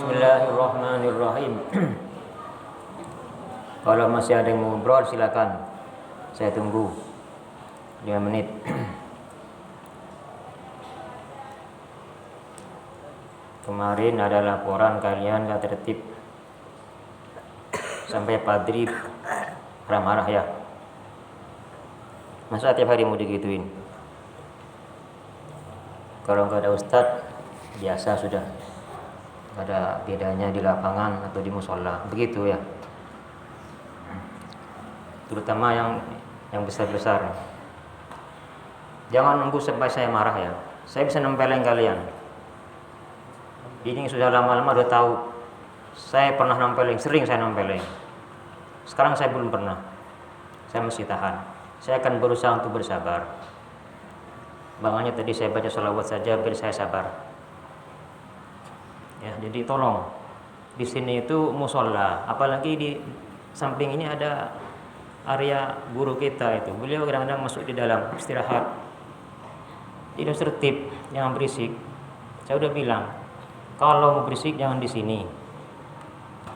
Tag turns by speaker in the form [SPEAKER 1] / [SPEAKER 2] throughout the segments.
[SPEAKER 1] Bismillahirrahmanirrahim. Kalau masih ada yang mau ngobrol silakan. Saya tunggu 5 menit. Kemarin ada laporan kalian gak tertib sampai padri marah-marah ya. Masa tiap hari mau digituin? Kalau nggak ada ustadz biasa sudah. Ada bedanya di lapangan atau di musola, begitu ya. Terutama yang besar-besar. Jangan nunggu sampai saya marah ya. Saya bisa nempelin kalian. Ini sudah lama-lama udah tahu. Saya pernah nempelin, sering saya nempelin. Sekarang saya belum pernah. Saya mesti tahan. Saya akan berusaha untuk bersabar. Makanya tadi saya baca sholawat saja biar saya sabar. Ya, jadi tolong di sini itu musola, apalagi di samping ini ada area guru kita itu. Beliau kadang-kadang masuk di dalam istirahat. Tidak tertib, jangan berisik. Saya udah bilang, kalau mau berisik jangan di sini,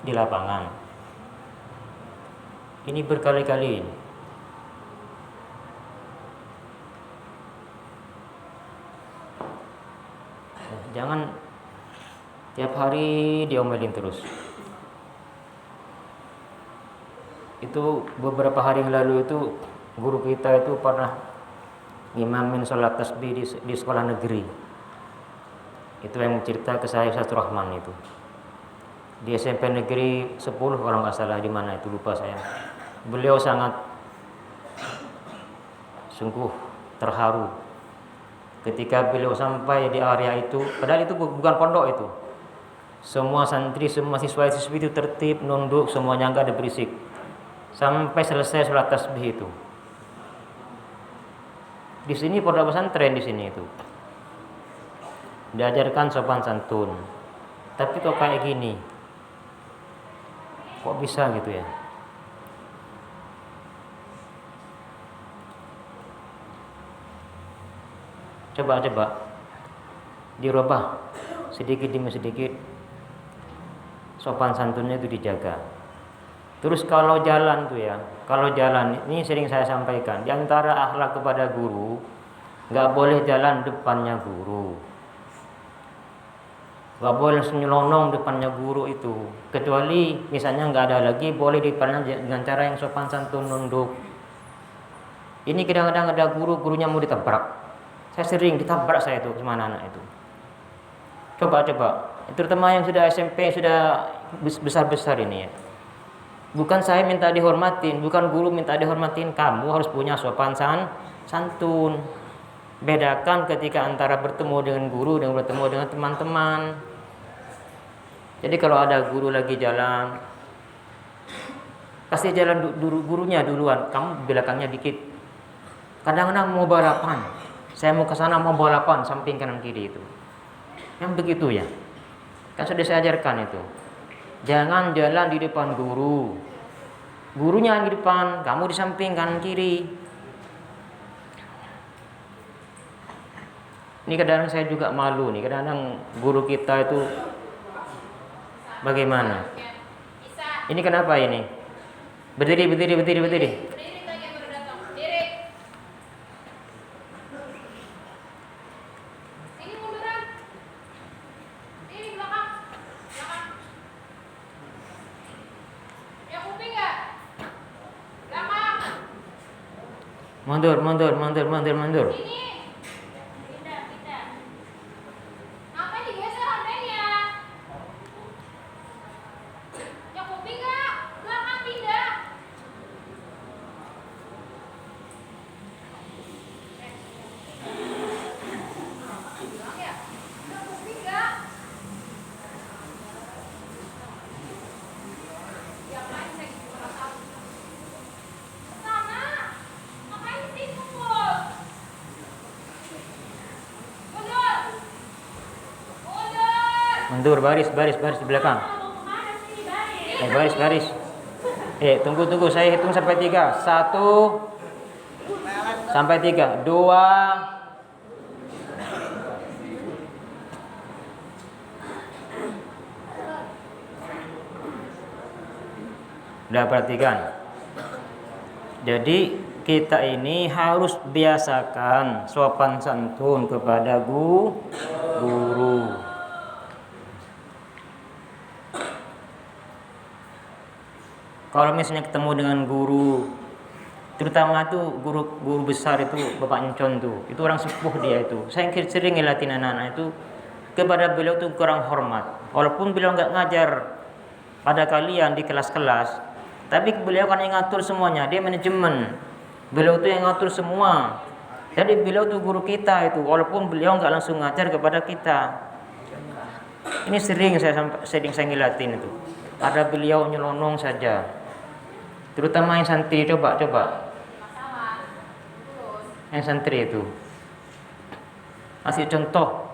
[SPEAKER 1] di lapangan. Ini berkali-kali. Jangan tiap hari diomelin terus. Itu beberapa hari yang lalu itu guru kita itu pernah ngimamin sholat tasbih di sekolah negeri. Itu yang cerita ke saya Ustaz Rahman itu. Di SMP negeri 10 kalau nggak salah, di mana itu lupa saya. Beliau sangat sungguh terharu ketika beliau sampai di area itu. Padahal itu bukan pondok itu. Semua santri, semua siswa-siswi itu tertib, nunduk, semuanya enggak ada berisik. Sampai selesai sholat tasbih itu. Di sini pondok pesantren di sini itu. Diajarkan sopan santun. Tapi kok kayak gini? Kok bisa gitu ya? Coba dirubah sedikit demi sedikit. Sopan santunnya itu dijaga. Terus kalau jalan tuh ya, kalau jalan ini sering saya sampaikan, di antara akhlak kepada guru, nggak boleh jalan depannya guru, nggak boleh nyelonong depannya guru itu, kecuali misalnya nggak ada lagi, boleh depannya dengan cara yang sopan santun, nunduk. Ini kadang-kadang ada gurunya mau ditabrak. Saya sering ditabrak saya itu sama anak itu. Coba, terutama yang sudah SMP, sudah besar-besar ini ya. Bukan saya minta dihormatin, bukan guru minta dihormatin, kamu harus punya sopan santun. Bedakan ketika antara bertemu dengan guru dan bertemu dengan teman-teman. Jadi kalau ada guru lagi jalan, pasti jalan gurunya duluan, kamu belakangnya dikit. Kadang-kadang mau balapan, saya mau ke sana mau balapan, samping kanan kiri itu. Yang begitu ya. Kan sudah saya ajarkan itu. Jangan jalan di depan guru. Gurunya di depan, kamu di samping kanan kiri. Ini kadang-kadang saya juga malu nih. Kadang-kadang guru kita itu bagaimana? Ini kenapa ini? Berdiri. Mundur.
[SPEAKER 2] Ngapain digeser hp-nya? Ya kuping nggak? Belakang pindah. Bilang ya? Ya kuping nggak? Ya main saya gitu tahu. Sana. Ngapain sih kumpul?
[SPEAKER 1] Mundur, baris di belakang. Baris. Tunggu, saya hitung sampai 3. 1 sampai 3. 2 3. Udah perhatikan. Jadi kita ini harus biasakan sopan santun kepada guru. Kalau misalnya ketemu dengan guru, terutama tuh guru besar itu Bapak Encon tuh, itu orang sepuh dia itu. Saya sering ngeliatin anak-anak itu, kepada beliau tuh kurang hormat. Walaupun beliau nggak ngajar pada kalian di kelas-kelas, tapi beliau kan yang ngatur semuanya, dia manajemen. Beliau tuh yang ngatur semua. Jadi beliau tuh guru kita itu, walaupun beliau nggak langsung ngajar kepada kita. Ini sering saya ngeliatin itu. Ada beliau nyelonong saja. Terutama yang santri, coba. Yang santri itu kasih contoh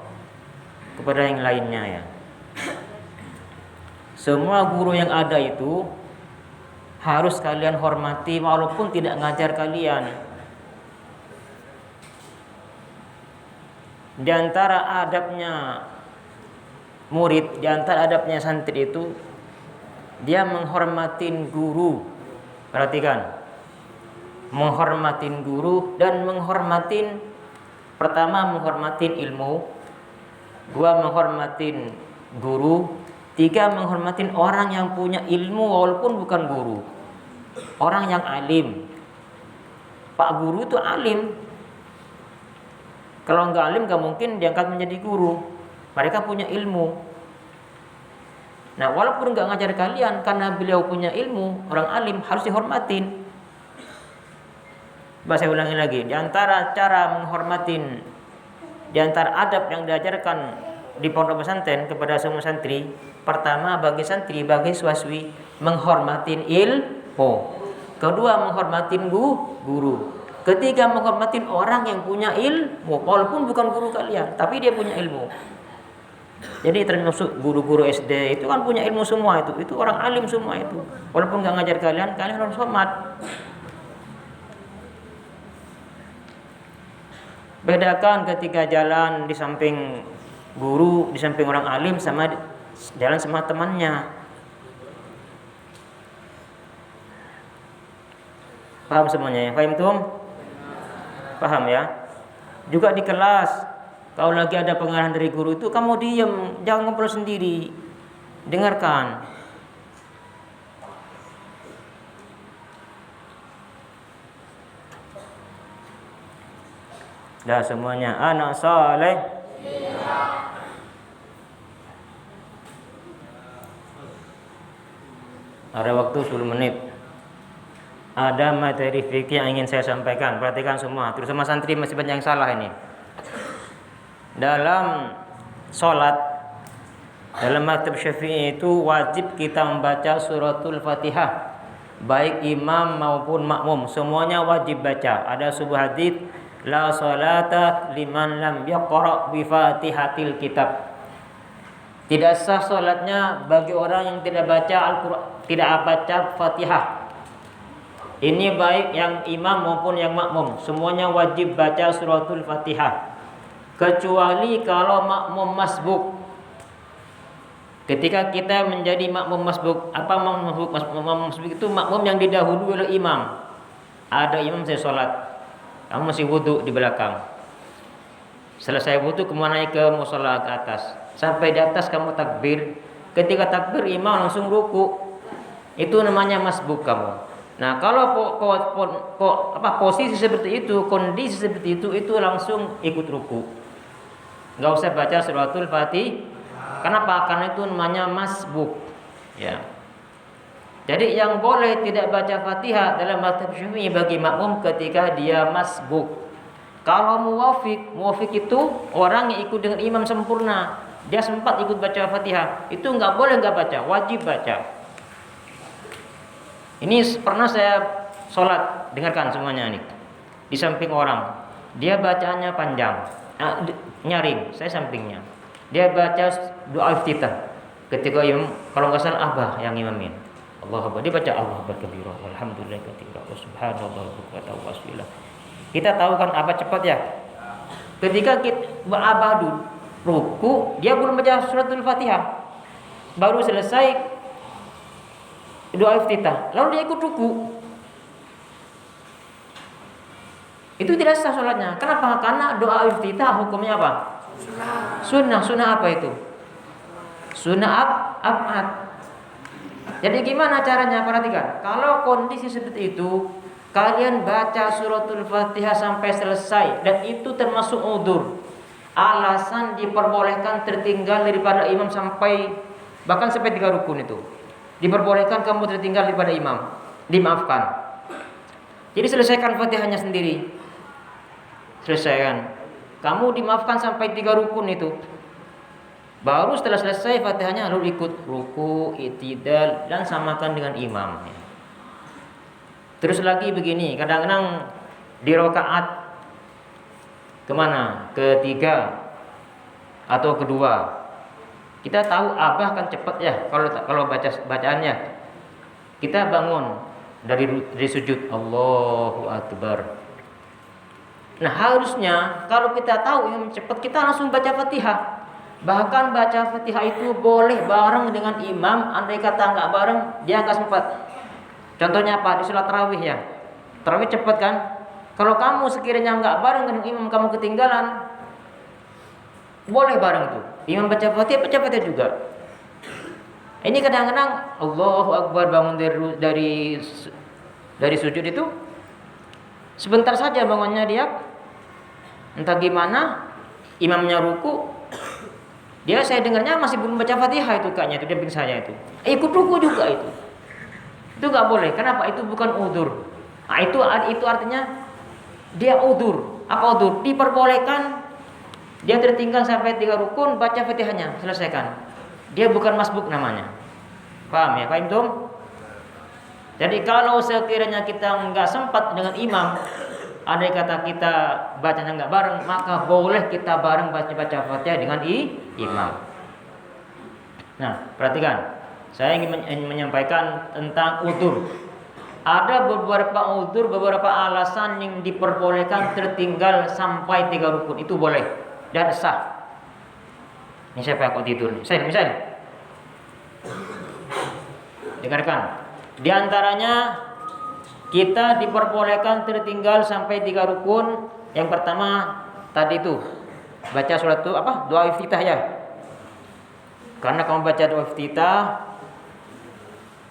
[SPEAKER 1] kepada yang lainnya ya. Semua guru yang ada itu harus kalian hormati walaupun tidak ngajar kalian. Di antara adabnya murid, di antara adabnya santri itu dia menghormatin guru. Perhatikan, menghormatin guru dan pertama menghormatin ilmu, dua menghormatin guru, tiga menghormatin orang yang punya ilmu walaupun bukan guru, orang yang alim. Pak guru itu alim. Kalau nggak alim nggak mungkin diangkat menjadi guru. Mereka punya ilmu. Nah, walaupun nggak ngajar kalian, karena beliau punya ilmu, orang alim harus dihormatin. Saya ulangi lagi, di antara cara menghormatin, di antara adab yang diajarkan di pondok pesantren kepada semua santri, pertama bagi santri, bagi siswi, menghormatin ilmu. Kedua, menghormatin guru. Ketiga, menghormatin orang yang punya ilmu, walaupun bukan guru kalian, tapi dia punya ilmu. Jadi termasuk guru-guru SD itu kan punya ilmu semua itu orang alim semua itu. Walaupun nggak ngajar kalian harus hormat. Bedakan ketika jalan di samping guru, di samping orang alim sama jalan sama temannya. Paham semuanya ya? Paham tuh? Paham ya? Juga di kelas, kalau lagi ada pengarahan dari guru itu kamu diam, jangan ngobrol sendiri. Dengarkan. Dah semuanya anak saleh. Ada waktu 10 menit. Ada materi fikih yang ingin saya sampaikan. Perhatikan semua, terutama santri masih banyak yang salah ini. Dalam sholat, dalam mazhab Syafi'i itu wajib kita membaca suratul Fatihah, baik imam maupun makmum, semuanya wajib baca. Ada sebuah hadis, la salata liman lam yaqra bi Fatihatil kitab. Tidak sah sholatnya bagi orang yang tidak baca Al-Quran, tidak baca Fatihah. Ini baik yang imam maupun yang makmum, semuanya wajib baca suratul Fatihah. Kecuali kalau makmum masbuk. Ketika kita menjadi makmum masbuk, apa makmum masbuk itu makmum yang didahului oleh imam. Ada imam saya sholat, kamu masih wudhu di belakang. Selesai wudhu kemudian naik ke musola ke atas. Sampai di atas kamu takbir. Ketika takbir imam langsung ruku. Itu namanya masbuk kamu. Nah, kalau posisi seperti itu, kondisi seperti itu langsung ikut ruku. Enggak usah baca suratul Fatih. Kenapa? Karena itu namanya masbuk. Ya. Jadi yang boleh tidak baca Fatihah dalam mazhab Syafi'i bagi makmum ketika dia masbuk. Kalau muwafiq itu orang yang ikut dengan imam sempurna. Dia sempat ikut baca Fatihah, itu enggak boleh enggak baca, wajib baca. Ini pernah saya sholat, dengarkan semuanya nih. Di samping orang, dia bacanya panjang. Nyaring, saya sampingnya. Dia baca doa iftitah. Ketika imam, kalau nggak salah Abah yang imamin. Allahu Akbar, dia baca Allahu Akbar kabira, walhamdulillah katsira, wa subhanallah wa wasila. Kita tahu kan Abah cepat ya. Ketika Abah ruku, dia belum baca suratul Fatihah. Baru selesai doa iftitah, lalu dia ikut ruku, itu tidak sah sholatnya. Kenapa? Karena doa iftitah hukumnya apa? Sunnah. Sunnah apa itu? Sunnah abad. Jadi gimana caranya? Perhatikan. Kalau kondisi seperti itu, kalian baca suratul Fatihah sampai selesai, dan itu termasuk udzur. Alasan diperbolehkan tertinggal daripada imam bahkan sampai 3 rukun itu. Diperbolehkan kamu tertinggal daripada imam, dimaafkan. Jadi selesaikan Fatihahnya sendiri. Selesaikan. Kamu dimaafkan sampai 3 rukun itu. Baru setelah selesai Fatihahnya lalu ikut ruku, i'tidal, dan samakan dengan imam. Terus lagi begini, kadang-kadang di rakaat kemana? Ketiga atau kedua. Kita tahu Abah kan cepat ya kalau bacaannya. Kita bangun dari sujud, Allahu Akbar. Nah, harusnya kalau kita tahu yang cepat, kita langsung baca Fatihah. Bahkan baca Fatihah itu boleh bareng dengan imam. Andai kata nggak bareng, dia nggak sempat. Contohnya apa? Di sholat tarawih ya. Tarawih cepat kan? Kalau kamu sekiranya nggak bareng dengan imam, kamu ketinggalan, boleh bareng tuh. Imam baca Fatihah juga. Ini kadang-kadang Allahu Akbar bangun dari sujud itu, sebentar saja bangunnya dia. Entah gimana, imamnya ruku, saya dengarnya masih belum baca Fatihah itu kayaknya, itu dia pingsannya itu. Ikut ruku juga itu. Itu nggak boleh. Kenapa? Itu bukan udzur. Nah, itu artinya dia udzur. Apa udzur? Diperbolehkan. Dia tertinggal sampai 3 rukun, baca Fatihahnya, selesaikan. Dia bukan masbuk namanya. Paham ya? Paham tuh? Jadi kalau sekiranya kita nggak sempat dengan imam, andai kata kita bacanya nggak bareng, maka boleh kita bareng baca Fatihah dengan imam. Nah, perhatikan. Saya ingin menyampaikan tentang udzur. Ada beberapa udzur, beberapa alasan yang diperbolehkan tertinggal sampai 3 rukun, itu boleh dan sah. Ini siapa yang kok tidur? Misal. Dengarkan. Di antaranya kita diperbolehkan tertinggal sampai 3 rukun. Yang pertama tadi itu baca surat itu apa? Doa iftitah ya. Karena kamu baca doa iftitah,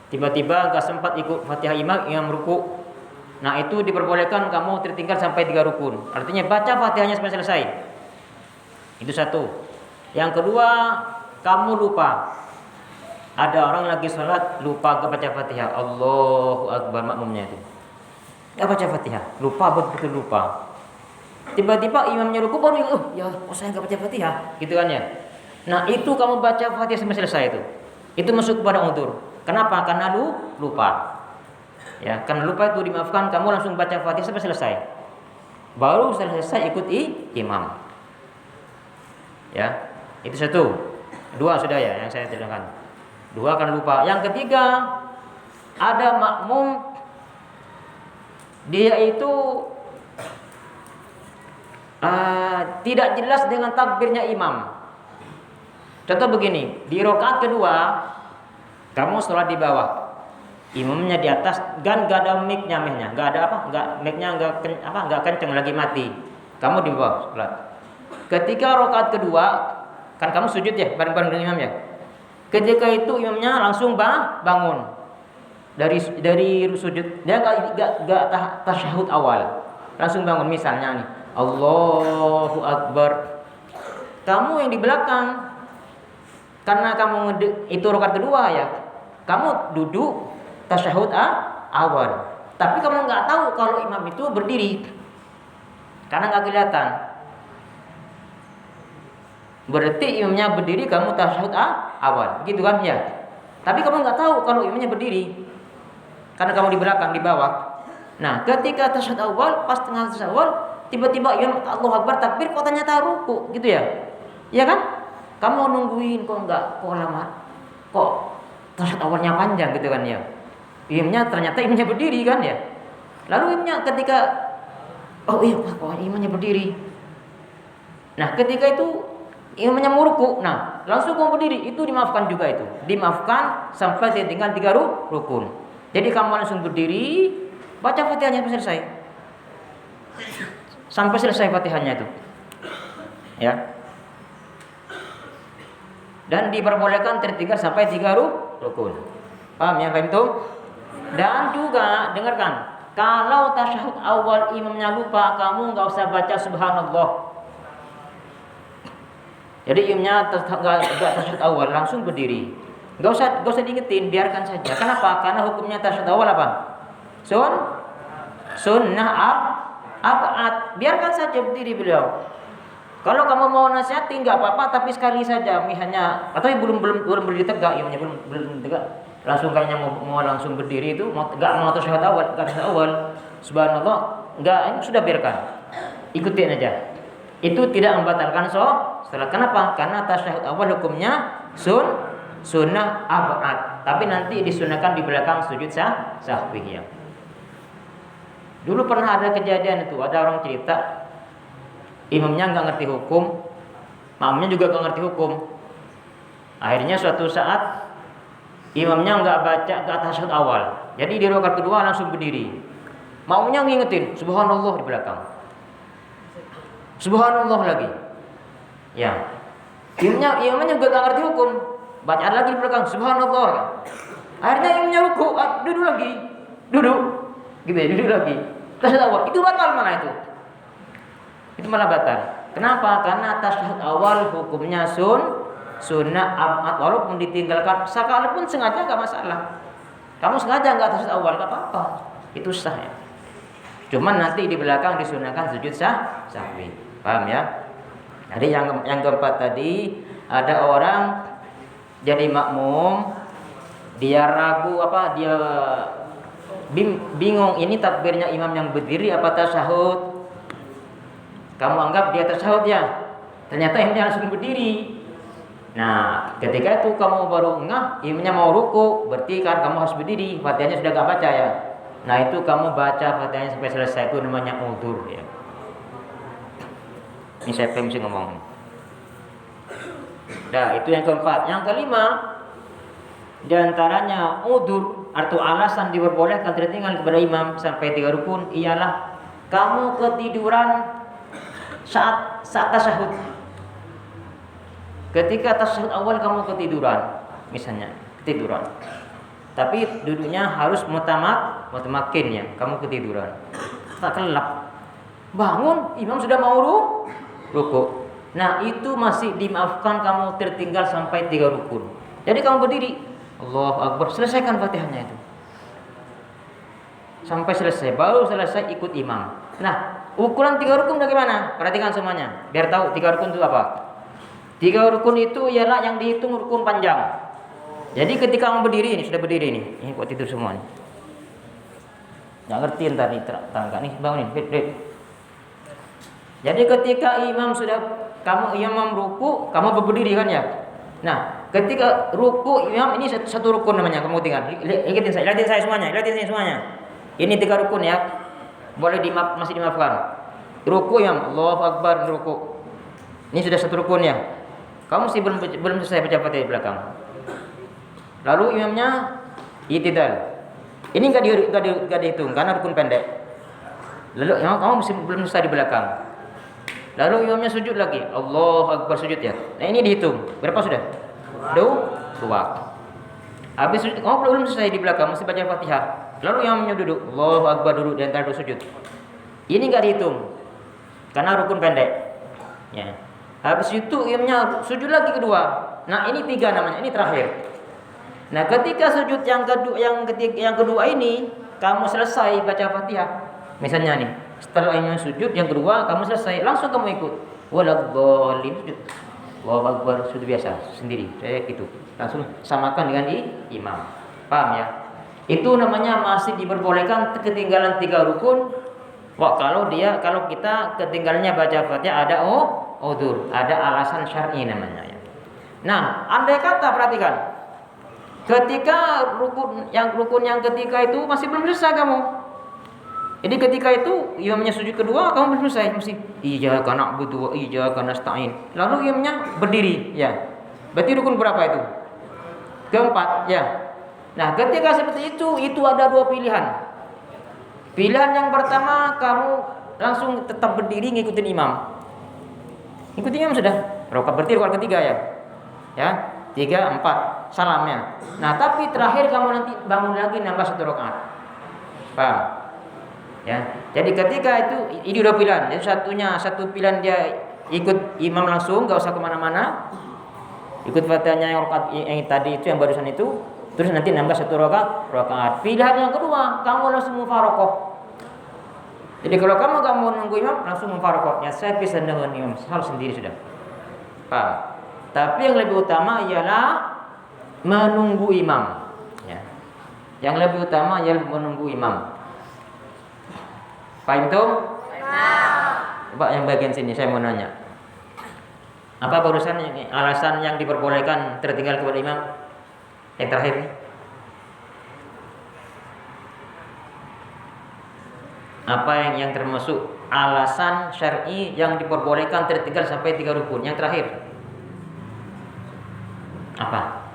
[SPEAKER 1] tiba-tiba gak sempat ikut Fatihah imam ruku. Nah, itu diperbolehkan kamu tertinggal sampai 3 rukun. Artinya baca Fatihahnya sampai selesai. Itu satu. Yang kedua, kamu lupa. Ada orang lagi sholat lupa gak baca Fatihah. Allahu Akbar, makmumnya itu gak baca Fatihah, lupa, betul lupa. Tiba-tiba imamnya ruku baru saya gak baca Fatihah, gitu kan ya. Nah, itu kamu baca Fatihah sampai selesai itu masuk kepada udzur. Kenapa? Karena lupa. Ya, karena lupa itu dimaafkan, kamu langsung baca Fatihah sampai selesai. Baru setelah selesai ikuti imam. Ya, itu satu. 2 sudah ya yang saya terangkan. 2 karena lupa. Yang ketiga, ada makmum dia itu tidak jelas dengan takbirnya imam. Contoh begini, di rakaat kedua kamu sholat di bawah, imamnya di atas, dan gak ada mic-nya, gak ada apa, mic-nya gak kenceng, lagi mati. Kamu di bawah sholat. Ketika rakaat kedua, kan kamu sujud ya, bareng-bareng dengan imam ya. Ketika itu imamnya langsung bangun dari sujud, dia gak tasyahud awal, langsung bangun. Misalnya nih, Allahu Akbar. Kamu yang di belakang, karena kamu itu rakaat kedua ya, kamu duduk tasyahud awal, tapi kamu nggak tahu kalau imam itu berdiri karena nggak kelihatan. Berarti imamnya berdiri, kamu tasyahud awal, gitu kan ya. Tapi kamu nggak tahu kalau imamnya berdiri karena kamu di belakang, di bawah. Nah, ketika tasyahud awal, pas tengah tasyahud awal, tiba-tiba imam Allahu Akbar takbir, kok ternyata ruku, gitu ya. Iya kan? Kamu nungguin kok lama, kok tasyahud awalnya panjang, gitu kan ya. Ternyata imamnya berdiri kan ya. Lalu imamnya ketika kok imamnya berdiri. Nah, ketika itu imamnya mau ruku, nah langsung kamu berdiri, itu dimaafkan juga itu. Dimaafkan sampai tinggal 3 rukun. Jadi kamu langsung berdiri, baca Fatihahnya sampai selesai. Sampai selesai Fatihahnya itu. Ya. Dan diperbolehkan tertinggal sampai 3 rukun. Paham ya, paham itu? Dan juga dengarkan, kalau tasyahud awal imamnya lupa, kamu nggak usah baca subhanallah. Jadi imamnya nggak tasyahud awal, langsung berdiri. Nggak usah diingetin, biarkan saja. Kenapa? Karena hukumnya tasyahud awal apa? Sunnah ab'ad. Biarkan saja berdiri beliau. Kalau kamu mau nasihatin nggak apa-apa, tapi sekali saja, misalnya, atau belum berdiri tegak, imamnya belum tegak, langsung kayaknya mau langsung berdiri itu, nggak mau tasyahud awal, subhanallah, nggak, sudah biarkan, ikutin aja. Itu tidak membatalkan salat. Kenapa? Karena tasyahud awal hukumnya sunnah ab'ad, tapi nanti disunahkan di belakang sujud sahwi ya. Dulu pernah ada kejadian itu, ada orang cerita, imamnya nggak ngerti hukum, makmumnya juga nggak ngerti hukum. Akhirnya suatu saat imamnya nggak baca tasyahud awal, jadi di rakaat kedua langsung berdiri. Makmumnya ngingetin subhanallah di belakang, subhanallah lagi. Ya, imamnya juga nggak ngerti hukum, bacaan lagi di belakang subhanallah. Akhirnya imamnya ruku, duduk lagi, gitu ya, duduk lagi. Tasyahud awal itu batal, mana itu? Itu malah batal. Kenapa? Karena tasyahud awal hukumnya sunnah ab'ad, walaupun ditinggalkan sekalipun sengaja enggak masalah. Kamu sengaja enggak tasyahud awal enggak apa-apa. Itu sah ya. Cuman nanti di belakang disunahkan sujud sahwi. Paham ya? Jadi yang keempat tadi, ada orang jadi makmum, dia ragu dia bingung ini takbirnya imam yang berdiri apa tasyahud. Kamu anggap dia tasyahud ya, ternyata imamnya langsung berdiri. Nah, ketika itu kamu baru imamnya mau ruku, berarti kan kamu harus berdiri. Fatihahnya sudah gak baca ya. Nah, itu kamu baca Fatihahnya sampai selesai, itu namanya udzur ya. Ini saya mesti ngomong. Nah, itu yang keempat. Yang kelima, di antaranya udzur atau alasan diperbolehkan tertinggal kepada imam sampai 3 rukun ialah kamu ketiduran saat tasyahud. Ketika tasyahud awal kamu ketiduran, misalnya ketiduran, tapi duduknya harus mutamakin ya, kamu ketiduran, tak kelap, bangun, imam sudah mau ruku. Nah, itu masih dimaafkan, kamu tertinggal sampai 3 rukun. Jadi kamu berdiri, Allahu Akbar, selesaikan Fatihahnya itu sampai selesai, baru selesai ikut imam. Nah, ukuran 3 rukun bagaimana? Perhatikan semuanya, biar tahu 3 rukun itu apa. 3 rukun itu ialah yang dihitung rukun panjang. Jadi ketika kamu berdiri ini, sudah berdiri ini kok tidur semua nih. Nggak ngerti ntar nih, tangga nih, bangunin, fit. Jadi ketika imam imam ruku, kamu berdiri kan ya. Nah, ketika ruku imam ini satu rukun namanya, kamu tinggal. Lihatin saya semuanya. Ini 3 rukun ya. Boleh masih dimaafkan. Ruku imam, Allahu Akbar, ruku. Ini sudah satu rukun ya. Kamu sih belum selesai baca Fatihah di belakang. Lalu imamnya i'tidal. Ini enggak dihitung karena rukun pendek. Lalu kamu masih belum selesai di belakang. Lalu imamnya sujud lagi, Allahu Akbar, sujud ya. Nah, ini dihitung. Berapa sudah? 2. Habis sujud, kamu belum selesai di belakang, masih baca Fatihah. Lalu imamnya duduk, Allahu Akbar, duduk di antara 2 sujud. Ini enggak dihitung karena rukun pendek. Ya. Habis itu imamnya sujud lagi kedua. Nah, ini 3 namanya, ini terakhir. Nah, ketika sujud yang kedua ini kamu selesai baca Fatihah. Misalnya nih, setelah imam sujud yang kedua kamu selesai, langsung kamu ikut. Waladhdallin sujud. Allahu Akbar, sujud biasa sendiri. Saya gitu. Langsung samakan dengan imam. Paham ya? Itu namanya masih diperbolehkan ketinggalan 3 rukun. Wah, kalau kita ketinggalannya baca Fatihah ada udzur, ada alasan syar'i namanya ya. Nah, andai kata perhatikan, ketika rukun yang ketiga itu masih belum selesai kamu, Jadi ketika itu imamnya sujud kedua, kamu belum selesai mesti iyyaka na'budu wa iyyaka nasta'in. Lalu imamnya berdiri, ya. Berarti rukun berapa itu? Keempat, ya. Nah, ketika seperti itu ada dua pilihan. Pilihan yang pertama, kamu langsung tetap berdiri ngikutin imam. Ikutin imam sudah. Rakaat berarti rakaat ketiga ya. Ya, 3, 4 salamnya. Nah, tapi terakhir kamu nanti bangun lagi nambah 1 rakaat. Paham? Ya. Jadi ketika itu ini dua pilihan. Jadi satu pilihan dia ikut imam langsung, enggak usah kemana mana. Ikut fatihahnya yang rakaat yang tadi itu yang barusan itu, terus nanti nambah 1 rakaat. Pilihan yang kedua, kamu langsung mufarokoh. Jadi kalau kamu enggak mau nunggu imam, langsung mufarokoh. Ya saya bisa dengan imam, hal sendiri sudah. Paham? Tapi yang lebih utama ialah menunggu imam. Ya. Yang lebih utama ialah menunggu imam. Paham itu? Pak yang bagian sini saya mau nanya. Apa barusan alasan yang diperbolehkan tertinggal kepada imam? Yang terakhir nih. Apa yang termasuk alasan syar'i yang diperbolehkan tertinggal sampai 3 rukun? Yang terakhir. Apa?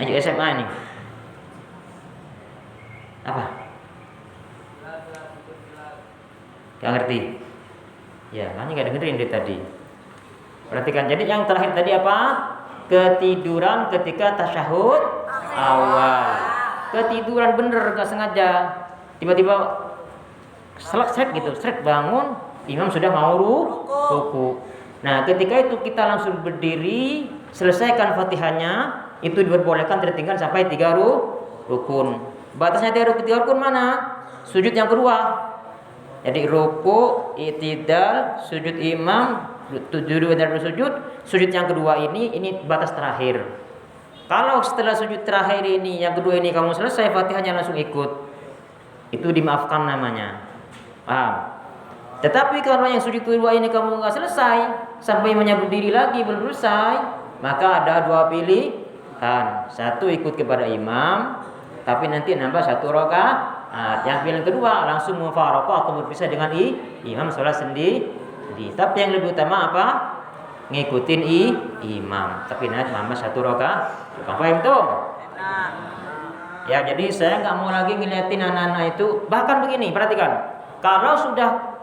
[SPEAKER 1] Ayo SMA ini. Apa? Gak ngerti. Ya, makanya gak dengerin dari tadi. Perhatikan. Jadi yang terakhir tadi apa? Ketiduran ketika tasyahud awal. Ketiduran bener, gak sengaja. Tiba-tiba seret gitu, seret bangun, imam sudah mau ruku. Nah, ketika itu kita langsung berdiri, selesaikan Fatihahnya, itu diperbolehkan tertinggal sampai 3 rukun. Batasnya 3 rukun mana? Sujud yang kedua. Jadi ruku, i'tidal, sujud imam, duduk dan sujud yang kedua ini batas terakhir. Kalau setelah sujud terakhir ini, yang kedua ini kamu selesai Fatihahnya langsung ikut, itu dimaafkan namanya. Paham? Tetapi kalau yang sujud kedua ini kamu nggak selesai sampai imamnya berdiri lagi belum selesai, maka ada 2 pilihan. Satu ikut kepada imam, tapi nanti nambah 1 rakaat. Yang pilihan kedua langsung mufaroqah atau berpisah dengan imam sholat sendiri. Tapi yang lebih utama apa? Ngikutin imam. Tapi nanti nambah 1 rakaat. Paham itu? Ya, jadi saya nggak mau lagi ngeliatin anak-anak itu. Bahkan begini, perhatikan. Kalau sudah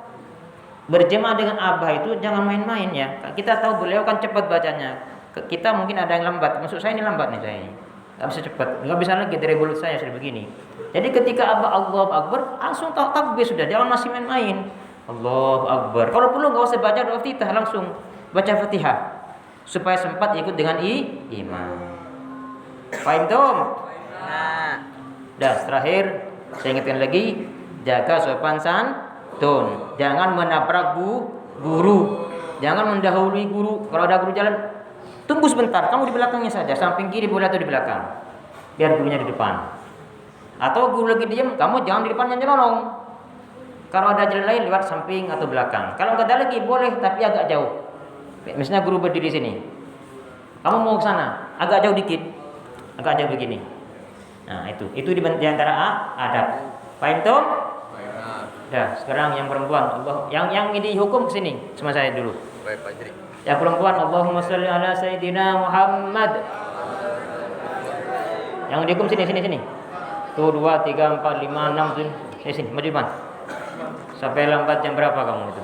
[SPEAKER 1] berjemaah dengan abah itu jangan main-main ya. Kita tahu beliau kan cepat bacanya. Kita mungkin ada yang lambat. Maksud saya ini lambat nih saya. Nggak bisa cepat. Nggak bisa lagi dari mulut saya sudah begini. Jadi ketika abah Allahu Akbar langsung takbir sudah. Jangan masih main-main. Allahu Akbar. Kalau perlu nggak usah baca doa Iftitah, langsung baca Fatihah supaya sempat ikut dengan imam. Paham tuh? Dah, terakhir saya ingatkan lagi, jaga sopan santun. Jangan menabrak guru. Jangan mendahului guru. Kalau ada guru jalan, tunggu sebentar, kamu di belakangnya saja, samping kiri boleh atau di belakang. Biar gurunya di depan. Atau guru lagi diam, kamu jangan di depannya nyelonong. Kalau ada jalan lain lewat samping atau belakang. Kalau enggak ada lagi boleh tapi agak jauh. Misalnya guru berdiri sini. Kamu mau ke sana, agak jauh dikit. Agak jauh begini. Nah, itu di antara adab. Paham tuh? Dah, sekarang yang perempuan, Allah yang ini hukum ke sini sama saya dulu.
[SPEAKER 3] Baik, Pak Jri.
[SPEAKER 1] Yang perempuan, Allahumma shalli ala sayyidina Muhammad. Yang dihukum sini. Tuh 2, 3, 4, 5, 6 sini, maju depan. Sampai lambat jam berapa kamu itu?